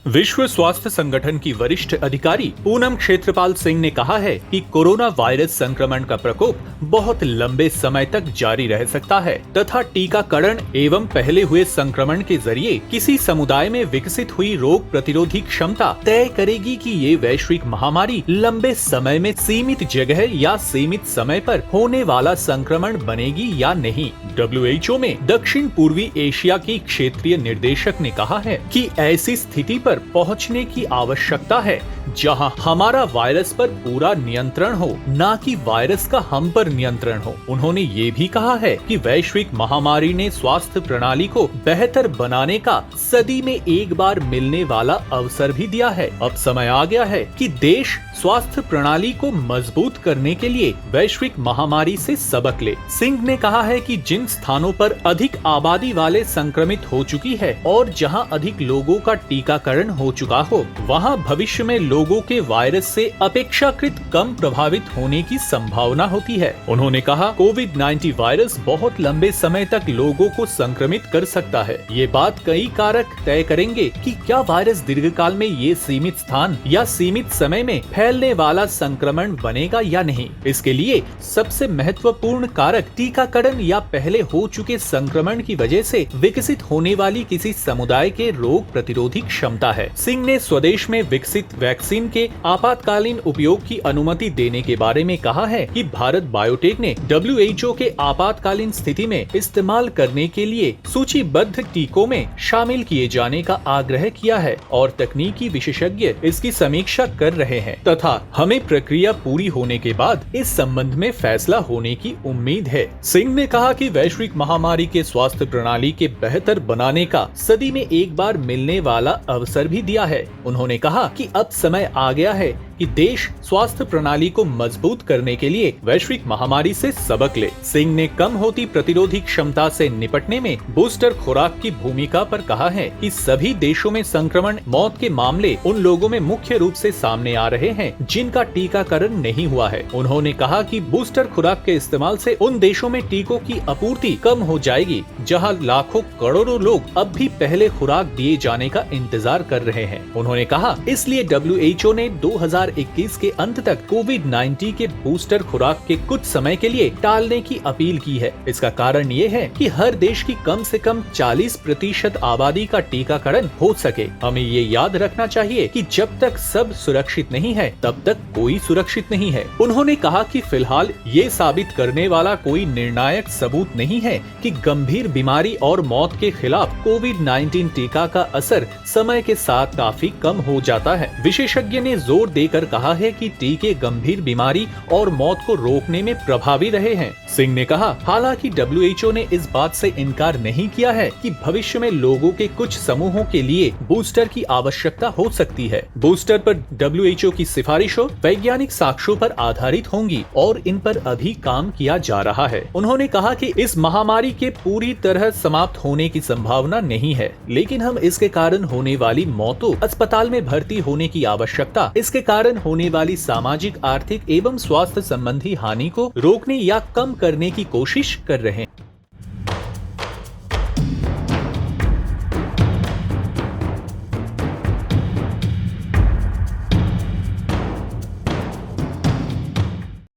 विश्व स्वास्थ्य संगठन की वरिष्ठ अधिकारी पूनम क्षेत्रपाल सिंह ने कहा है कि कोरोना वायरस संक्रमण का प्रकोप बहुत लंबे समय तक जारी रह सकता है तथा टीकाकरण एवं पहले हुए संक्रमण के जरिए किसी समुदाय में विकसित हुई रोग प्रतिरोधी क्षमता तय करेगी कि ये वैश्विक महामारी लंबे समय में सीमित जगह या सीमित समय पर होने वाला संक्रमण बनेगी या नहीं। WHO में दक्षिण पूर्वी एशिया की क्षेत्रीय निर्देशक ने कहा है कि ऐसी स्थिति पर पहुंचने की आवश्यकता है जहां हमारा वायरस पर पूरा नियंत्रण हो, न कि वायरस का हम पर नियंत्रण हो। उन्होंने ये भी कहा है कि वैश्विक महामारी ने स्वास्थ्य प्रणाली को बेहतर बनाने का सदी में एक बार मिलने वाला अवसर भी दिया है। अब समय आ गया है कि देश स्वास्थ्य प्रणाली को मजबूत करने के लिए वैश्विक महामारी से सबक ले। सिंह ने कहा है कि जिन स्थानों पर अधिक आबादी वाले संक्रमित हो चुकी है और जहां अधिक लोगों का टीकाकरण हो चुका हो, वहां भविष्य में लोगों के वायरस से अपेक्षाकृत कम प्रभावित होने की संभावना होती है। उन्होंने कहा, कोविड-19 वायरस बहुत लंबे समय तक लोगों को संक्रमित कर सकता है। ये बात कई कारक तय करेंगे कि क्या वायरस दीर्घकाल में ये सीमित स्थान या सीमित समय में फैलने वाला संक्रमण बनेगा या नहीं। इसके लिए सबसे महत्वपूर्ण कारक टीकाकरण या पहले हो चुके संक्रमण की वजह से विकसित होने वाली किसी समुदाय के रोग प्रतिरोधी क्षमता है। सिंह ने स्वदेश में विकसित वैक्सीन के आपातकालीन उपयोग की अनुमति देने के बारे में कहा है कि भारत बायोटेक ने WHO के आपातकालीन स्थिति में इस्तेमाल करने के लिए सूचीबद्ध टीकों में शामिल किए जाने का आग्रह किया है और तकनीकी विशेषज्ञ इसकी समीक्षा कर रहे हैं तथा हमें प्रक्रिया पूरी होने के बाद इस संबंध में फैसला होने की उम्मीद है। सिंह ने कहा कि वैश्विक महामारी के स्वास्थ्य प्रणाली के बेहतर बनाने का सदी में एक बार मिलने वाला अवसर भी दिया है। उन्होंने कहा कि अब समय आ गया है कि देश स्वास्थ्य प्रणाली को मजबूत करने के लिए वैश्विक महामारी से सबक ले। सिंह ने कम होती प्रतिरोधी क्षमता से निपटने में बूस्टर खुराक की भूमिका पर कहा है कि सभी देशों में संक्रमण मौत के मामले उन लोगों में मुख्य रूप से सामने आ रहे हैं जिनका टीकाकरण नहीं हुआ है। उन्होंने कहा कि बूस्टर खुराक के इस्तेमाल से उन देशों में टीकों की आपूर्ति कम हो जाएगी जहां लाखों करोड़ों लोग अब भी पहले खुराक दिए जाने का इंतजार कर रहे हैं। उन्होंने कहा, इसलिए WHO ने 2021 के अंत तक कोविड-19 के बूस्टर खुराक के कुछ समय के लिए टालने की अपील की है। इसका कारण ये है कि हर देश की कम से कम 40% आबादी का टीकाकरण हो सके। हमें ये याद रखना चाहिए कि जब तक सब सुरक्षित नहीं है तब तक कोई सुरक्षित नहीं है। उन्होंने कहा कि फिलहाल ये साबित करने वाला कोई निर्णायक सबूत नहीं है कि गंभीर बीमारी और मौत के खिलाफ कोविड-19 टीका का असर समय के साथ काफी कम हो जाता है। विशेषज्ञ ने जोर देकर कहा है कि टीके गंभीर बीमारी और मौत को रोकने में प्रभावी रहे हैं। सिंह ने कहा, हालांकि WHO ने इस बात से इनकार नहीं किया है कि भविष्य में लोगों के कुछ समूहों के लिए बूस्टर की आवश्यकता हो सकती है। बूस्टर पर WHO की सिफारिशों वैज्ञानिक साक्ष्यों पर आधारित होंगी और इन पर अभी काम किया जा रहा है। उन्होंने कहा कि इस महामारी के पूरी तरह समाप्त होने की संभावना नहीं है, लेकिन हम इसके कारण होने वाली मौतों, अस्पताल में भर्ती होने की आवश्यकता, इसके कारण होने वाली सामाजिक, आर्थिक एवं स्वास्थ्य संबंधी हानि को रोकने या कम करने की कोशिश कर रहे हैं।